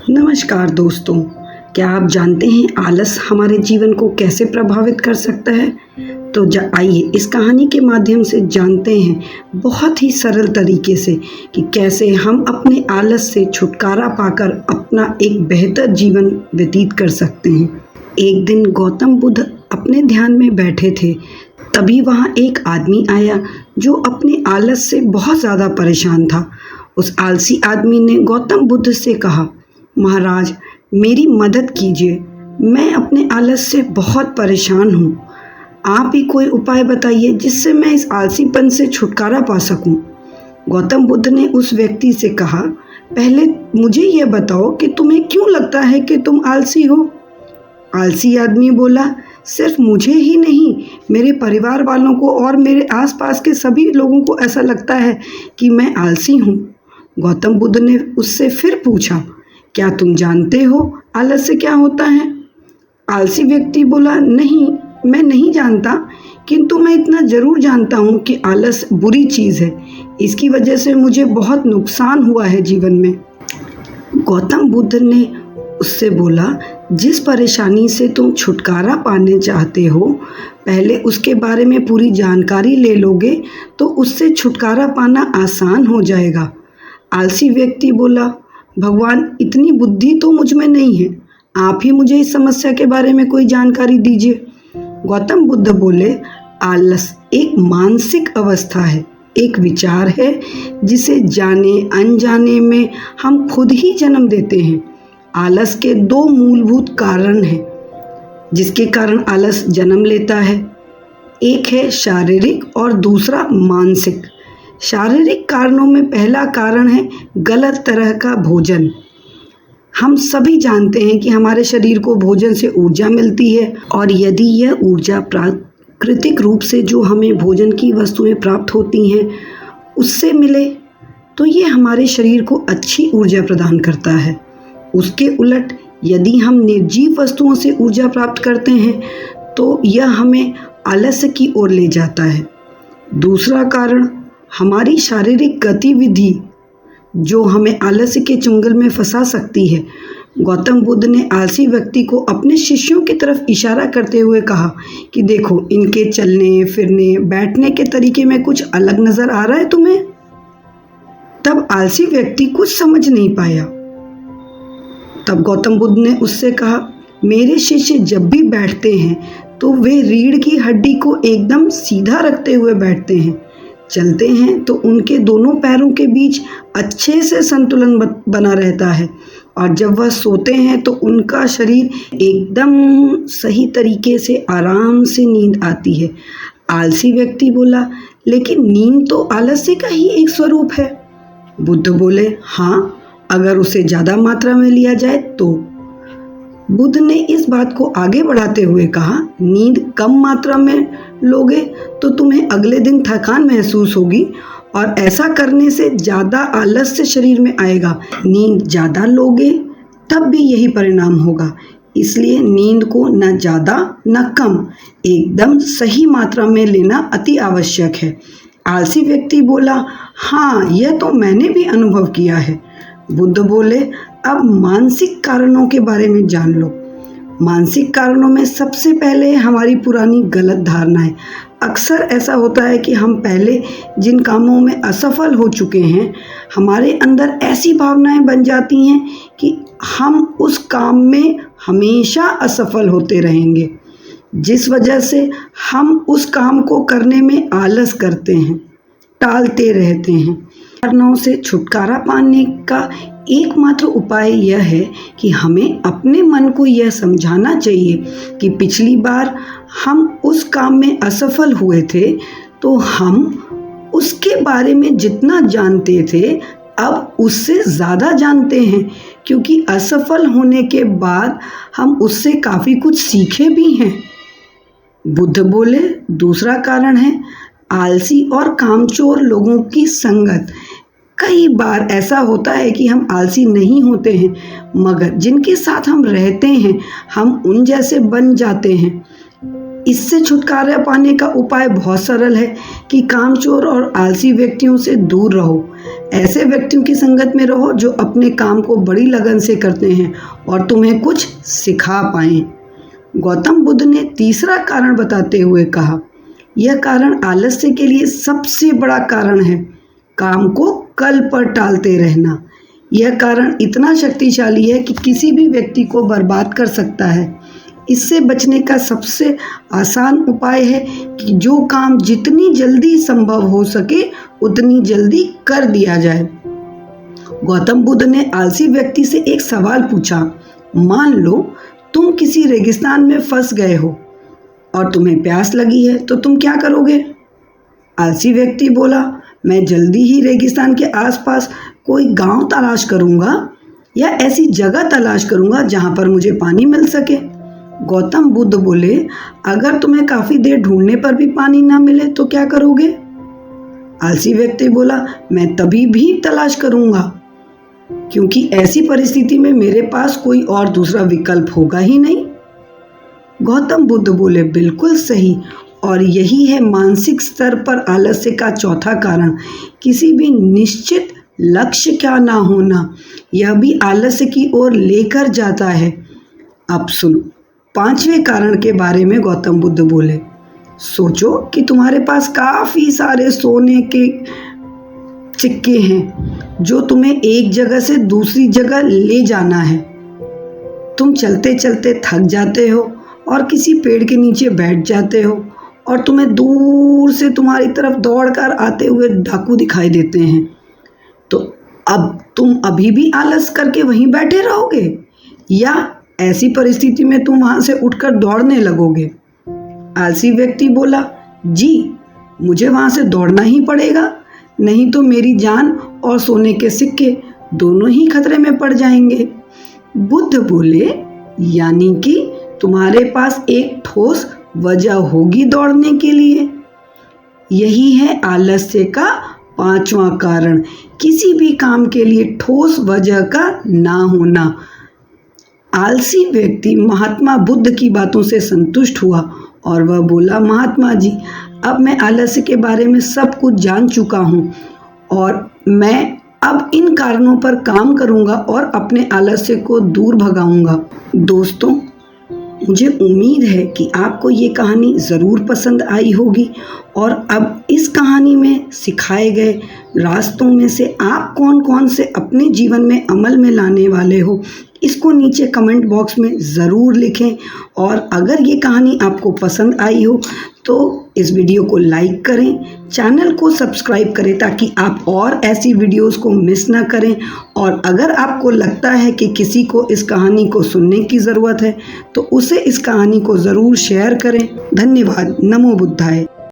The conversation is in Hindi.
नमस्कार दोस्तों, क्या आप जानते हैं आलस हमारे जीवन को कैसे प्रभावित कर सकता है? तो आइए इस कहानी के माध्यम से जानते हैं बहुत ही सरल तरीके से कि कैसे हम अपने आलस से छुटकारा पाकर अपना एक बेहतर जीवन व्यतीत कर सकते हैं। एक दिन गौतम बुद्ध अपने ध्यान में बैठे थे, तभी वहाँ एक आदमी आया जो अपने आलस से बहुत ज़्यादा परेशान था। उस आलसी आदमी ने गौतम बुद्ध से कहा, महाराज, मेरी मदद कीजिए, मैं अपने आलस से बहुत परेशान हूँ। आप ही कोई उपाय बताइए जिससे मैं इस आलसीपन से छुटकारा पा सकूँ। गौतम बुद्ध ने उस व्यक्ति से कहा, पहले मुझे यह बताओ कि तुम्हें क्यों लगता है कि तुम आलसी हो? आलसी आदमी बोला, सिर्फ मुझे ही नहीं, मेरे परिवार वालों को और मेरे आसपास के सभी लोगों को ऐसा लगता है कि मैं आलसी हूँ। गौतम बुद्ध ने उससे फिर पूछा, क्या तुम जानते हो आलस से क्या होता है? आलसी व्यक्ति बोला, नहीं, मैं नहीं जानता, किंतु मैं इतना ज़रूर जानता हूँ कि आलस बुरी चीज़ है। इसकी वजह से मुझे बहुत नुकसान हुआ है जीवन में। गौतम बुद्ध ने उससे बोला, जिस परेशानी से तुम छुटकारा पाने चाहते हो, पहले उसके बारे में पूरी जानकारी ले लोगे तो उससे छुटकारा पाना आसान हो जाएगा। आलसी व्यक्ति बोला, भगवान, इतनी बुद्धि तो मुझ में नहीं है, आप ही मुझे इस समस्या के बारे में कोई जानकारी दीजिए। गौतम बुद्ध बोले, आलस एक मानसिक अवस्था है, एक विचार है जिसे जाने अनजाने में हम खुद ही जन्म देते हैं। आलस के दो मूलभूत कारण हैं जिसके कारण आलस जन्म लेता है। एक है शारीरिक और दूसरा मानसिक। शारीरिक कारणों में पहला कारण है गलत तरह का भोजन। हम सभी जानते हैं कि हमारे शरीर को भोजन से ऊर्जा मिलती है, और यदि यह ऊर्जा प्राकृतिक रूप से जो हमें भोजन की वस्तुएं प्राप्त होती हैं उससे मिले तो ये हमारे शरीर को अच्छी ऊर्जा प्रदान करता है। उसके उलट यदि हम निर्जीव वस्तुओं से ऊर्जा प्राप्त करते हैं तो यह हमें आलस्य की ओर ले जाता है। दूसरा कारण हमारी शारीरिक गतिविधि जो हमें आलस्य के चुंगल में फंसा सकती है। गौतम बुद्ध ने आलसी व्यक्ति को अपने शिष्यों की तरफ इशारा करते हुए कहा कि देखो, इनके चलने फिरने बैठने के तरीके में कुछ अलग नजर आ रहा है तुम्हें? तब आलसी व्यक्ति कुछ समझ नहीं पाया। तब गौतम बुद्ध ने उससे कहा, मेरे शिष्य जब भी बैठते हैं तो वे रीढ़ की हड्डी को एकदम सीधा रखते हुए बैठते हैं। चलते हैं तो उनके दोनों पैरों के बीच अच्छे से संतुलन बना रहता है, और जब वह सोते हैं तो उनका शरीर एकदम सही तरीके से आराम से नींद आती है। आलसी व्यक्ति बोला, लेकिन नींद तो आलस्य का ही एक स्वरूप है। बुद्ध बोले, हाँ, अगर उसे ज़्यादा मात्रा में लिया जाए तो। बुद्ध ने इस बात को आगे बढ़ाते हुए कहा, नींद कम मात्रा में लोगे तो तुम्हें अगले दिन थकान महसूस होगी, और ऐसा करने से ज़्यादा आलस्य शरीर में आएगा। नींद ज़्यादा लोगे तब भी यही परिणाम होगा। इसलिए नींद को न ज़्यादा न कम, एकदम सही मात्रा में लेना अति आवश्यक है। आलसी व्यक्ति बोला, हाँ, यह तो मैंने भी अनुभव किया है। बुद्ध बोले, अब मानसिक कारणों के बारे में जान लो। मानसिक कारणों में सबसे पहले हमारी पुरानी गलत धारणाएं। अक्सर ऐसा होता है कि हम पहले जिन कामों में असफल हो चुके हैं, हमारे अंदर ऐसी भावनाएं बन जाती हैं कि हम उस काम में हमेशा असफल होते रहेंगे, जिस वजह से हम उस काम को करने में आलस करते हैं, टालते रहते हैं। कारणों से छुटकारा पाने का एकमात्र उपाय यह है कि हमें अपने मन को यह समझाना चाहिए कि पिछली बार हम उस काम में असफल हुए थे तो हम उसके बारे में जितना जानते थे अब उससे ज़्यादा जानते हैं, क्योंकि असफल होने के बाद हम उससे काफ़ी कुछ सीखे भी हैं। बुद्ध बोले, दूसरा कारण है आलसी और कामचोर लोगों की संगत। कई बार ऐसा होता है कि हम आलसी नहीं होते हैं, मगर जिनके साथ हम रहते हैं हम उन जैसे बन जाते हैं। इससे छुटकारा पाने का उपाय बहुत सरल है कि कामचोर और आलसी व्यक्तियों से दूर रहो। ऐसे व्यक्तियों की संगत में रहो जो अपने काम को बड़ी लगन से करते हैं और तुम्हें कुछ सिखा पाएं। गौतम बुद्ध ने तीसरा कारण बताते हुए कहा, यह कारण आलस्य के लिए सबसे बड़ा कारण है, काम को कल पर टालते रहना। यह कारण इतना शक्तिशाली है कि किसी भी व्यक्ति को बर्बाद कर सकता है। इससे बचने का सबसे आसान उपाय है कि जो काम जितनी जल्दी संभव हो सके उतनी जल्दी कर दिया जाए। गौतम बुद्ध ने आलसी व्यक्ति से एक सवाल पूछा, मान लो तुम किसी रेगिस्तान में फंस गए हो और तुम्हें प्यास लगी है, तो तुम क्या करोगे? आलसी व्यक्ति बोला, मैं जल्दी ही रेगिस्तान के आसपास कोई गांव तलाश करूंगा या ऐसी जगह तलाश करूंगा जहां पर मुझे पानी मिल सके। गौतम बुद्ध बोले, अगर तुम्हें काफी देर ढूंढने पर भी पानी ना मिले तो क्या करोगे? आलसी व्यक्ति बोला, मैं तभी भी तलाश करूंगा क्योंकि ऐसी परिस्थिति में मेरे पास कोई और दूसरा विकल्प होगा ही नहीं। गौतम बुद्ध बोले, बिल्कुल सही, और यही है मानसिक स्तर पर आलस्य का चौथा कारण, किसी भी निश्चित लक्ष्य का ना होना। यह भी आलस्य की ओर लेकर जाता है। अब सुनो, पांचवें कारण के बारे में गौतम बुद्ध बोले, सोचो कि तुम्हारे पास काफी सारे सोने के सिक्के हैं जो तुम्हें एक जगह से दूसरी जगह ले जाना है। तुम चलते चलते थक जाते हो और किसी पेड़ के नीचे बैठ जाते हो और तुम्हें दूर से तुम्हारी तरफ दौड़कर आते हुए डाकू दिखाई देते हैं। तो अब तुम अभी भी आलस करके वहीं बैठे रहोगे या ऐसी परिस्थिति में तुम वहां से उठकर दौड़ने लगोगे? आलसी व्यक्ति बोला, जी मुझे वहां से दौड़ना ही पड़ेगा, नहीं तो मेरी जान और सोने के सिक्के दोनों ही खतरे में पड़ जाएंगे। बुद्ध बोले, यानी कि तुम्हारे पास एक ठोस वजह होगी दौड़ने के लिए। यही है आलस्य का पांचवा कारण, किसी भी काम के लिए ठोस वजह का ना होना। आलसी व्यक्ति महात्मा बुद्ध की बातों से संतुष्ट हुआ और वह बोला, महात्मा जी, अब मैं आलस्य के बारे में सब कुछ जान चुका हूँ और मैं अब इन कारणों पर काम करूँगा और अपने आलस्य को दूर भगाऊंगा। दोस्तों, मुझे उम्मीद है कि आपको ये कहानी ज़रूर पसंद आई होगी और अब इस कहानी में सिखाए गए रास्तों में से आप कौन कौन से अपने जीवन में अमल में लाने वाले हो, इसको नीचे कमेंट बॉक्स में ज़रूर लिखें। और अगर ये कहानी आपको पसंद आई हो तो इस वीडियो को लाइक करें, चैनल को सब्सक्राइब करें ताकि आप और ऐसी वीडियोस को मिस ना करें। और अगर आपको लगता है कि किसी को इस कहानी को सुनने की ज़रूरत है तो उसे इस कहानी को ज़रूर शेयर करें। धन्यवाद। नमो बुद्धाय।